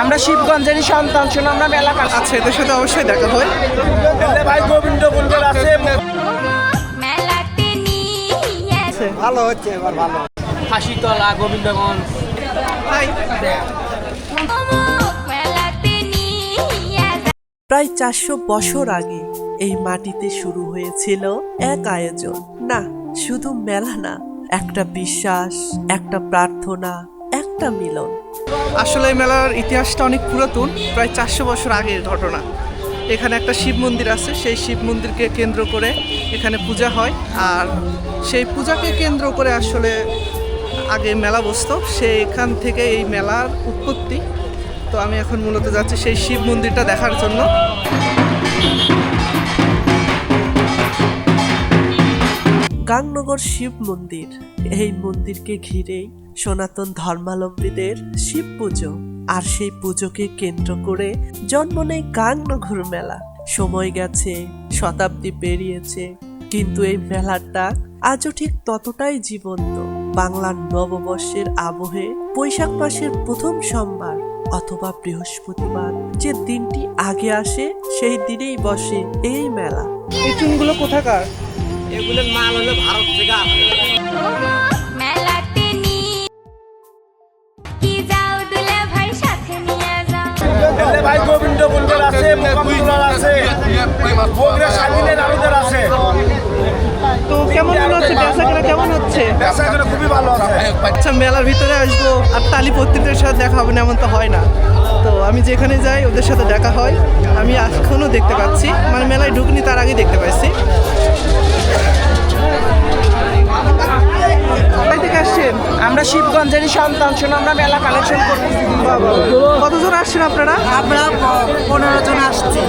আমরা শিবগঞ্জেরই সন্তান, শোনো আমরা মেলা কাছে। আচ্ছা, এদের সাথে অবশ্যই দেখা হয়। ভাই গোবিন্দ বন্ধুর আছে, ভালো হচ্ছে, এবার ভালো। ফাঁসিতলা, গোবিন্দগঞ্জ। হাই। প্রায় 400 বছর আগে এই মাটিতে শুরু হয়েছিল এক আয়োজন। না, শুধু মেলা না, একটা বিশ্বাস, একটা প্রার্থনা, একটা মিলন। আসলে এই মেলার ইতিহাসটা অনেক পুরাতন, প্রায় 400 বছর আগের ঘটনা। এখানে একটা শিব মন্দির আছে, সেই শিব মন্দিরকে কেন্দ্র করে এখানে পূজা হয়, আর সেই পূজাকে কেন্দ্র করে আসলে আগে মেলা বসতো, সেখান থেকে এই মেলার উৎপত্তি। তো আমি এখন মূলত যাচ্ছি সেই শিব মন্দিরটা দেখার জন্য। গাংনগর শিব মন্দির, এই মন্দিরকে ঘিরেই সনাতন ধর্মাবলম্বীদের শিব পুজো, আর সেই পুজোকে কেন্দ্র করে জন্ম নেয় গাংনগর মেলা। সময় গেছে, শতাব্দী পেরিয়েছে, কিন্তু এই মেলার ডাক আজও ঠিক ততটাই জীবন্ত। বাংলার নববর্ষের আবহে বৈশাখ মাসের প্রথম সোমবার অথবা বৃহস্পতিবার যে দিনটি আগে আসে, সেই দিনেই বসে এই মেলা। এই চুনগুলো কোথাকার? এগুলোর মাল হলো ভারত থেকে আসে। ভাই গোবিন্দ বন্ধুর আছে, মোকামুলার আছে, বগুড়া স্বাধীনের আরুদের আছে। তো কেমন মনে হচ্ছে, বেচাকেনা কেমন হচ্ছে? বেচাকেনা খুবই ভালো আছে। আচ্ছা, মেলার ভিতরে আসবো আর তালি পত্রিকদের সাথে দেখা হবে না এমন তো হয় না। তো আমি যেখানে যাই ওদের সাথে দেখা হয়। আমি এখনও দেখতে পাচ্ছি, মানে মেলায় ঢুকিনি তার আগে দেখতে পাচ্ছি। কোথায় থেকে আসছেন? আমরা শিবগঞ্জেরই সন্তান, শোনো আমরা মেলা কালেকশন করতেছি। কতজন আসছেন আপনারা? আমরা 15 জন আসছি।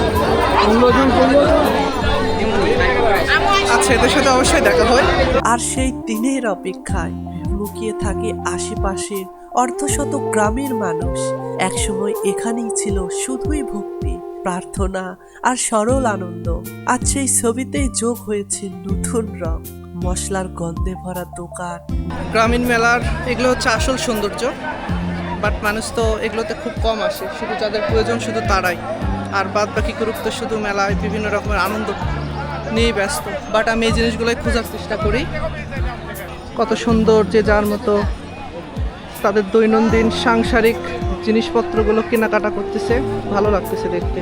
আচ্ছা, এদের সাথে অবশ্যই দেখা হয়। আর সেই দিনের অপেক্ষায় লুকিয়ে থাকে আশেপাশের অর্ধশত গ্রামের মানুষ। একসময় এখানেই ছিল শুধুই ভক্তি, প্রার্থনা আর সরল আনন্দ। আজ সেই ছবিতেই যোগ হয়েছে নতুন রং, মশলার গন্ধে ভরা দোকান। গ্রামীণ মেলার এগুলো হচ্ছে আসল সৌন্দর্য, বাট মানুষ তো এগুলোতে খুব কম আসে, শুধু যাদের প্রয়োজন শুধু তারাই, আর বাদ বাকি গ্রুপ তো শুধু মেলায় বিভিন্ন রকমের আনন্দ নিয়ে ব্যস্ত। বাট আমি এই জিনিসগুলোই খোঁজার চেষ্টা করি, কত সুন্দর যে যার মতো তাদের দৈনন্দিন সাংসারিক জিনিসপত্রগুলো কেনাকাটা করতেছে, ভালো লাগতেছে দেখতে।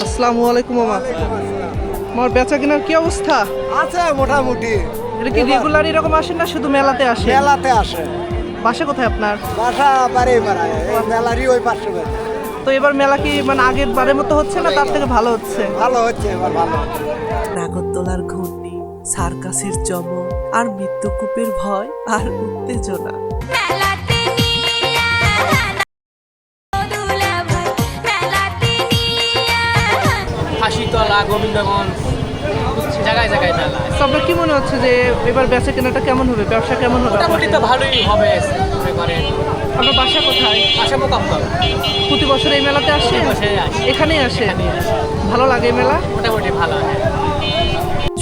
আসসালামু আলাইকুম মামা। আমার বেচা কেনার কি অবস্থা? আছে মোটামুটি। এটা কি রেগুলার এরকম আসেন না শুধু মেলাতে আসে? মেলাতে আসে। বাসা কোথায় আপনার? বাসা বাড়ি মারায়, মেলারই ওই পাশে। তো এবার মেলা কি মানে আগের বারের মতো হচ্ছে না তার থেকে ভালো হচ্ছে? ভালো হচ্ছে, এবার ভালো হচ্ছে। নাগরদোলার ঘূর্ণি, সার্কাসের চমক, আর মৃত্যুকূপের ভয় আর উত্তেজনা। ফাঁসিতলা, গোবিন্দগঞ্জ, জায়গায় জায়গায় মেলা। তো আপনার কি মনে হচ্ছে যে এবার বেচা কেনাটা কেমন হবে, ব্যবসা কেমন হবে? মোটামুটি তো ভালোই হবে মনে করেন। আপনার বাসা কোথায়? আশা মোকামুলা প্রতি বছর এই মেলাতে আসে? বছরে আসি। এখানেই আসে? ভালো লাগে এই মেলা? মোটামুটি ভালো হয়।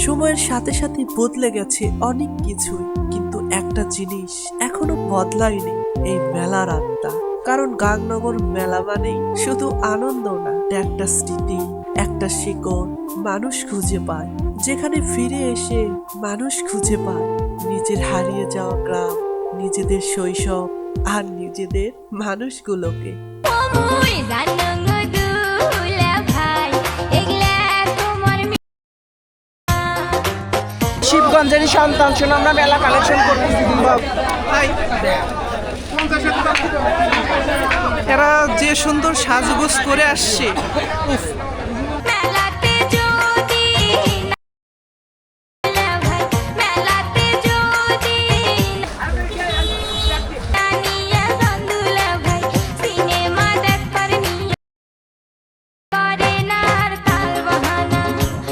সময়ের সাথে সাথে বদলে গেছে অনেক কিছুই, কিন্তু একটা জিনিস এখনো বদলায়নি, এই মেলার আত্মা। কারণ গাংনগর মেলা মানেই শুধু আনন্দ না, একটা স্মৃতি, একটা শিকড় মানুষ খুঁজে পায়, যেখানে ফিরে এসে মানুষ খুঁজে পায় নিজের হারিয়ে যাওয়া গ্রাম, নিজেদের শৈশব আর নিজেদের মানুষগুলোকে। শিবগঞ্জেরই সন্তান, শোনো আমরা মেলা কালেকশন করতেছি। হাই। এরা যে সুন্দর সাজগোজ করে আসছে, উফ,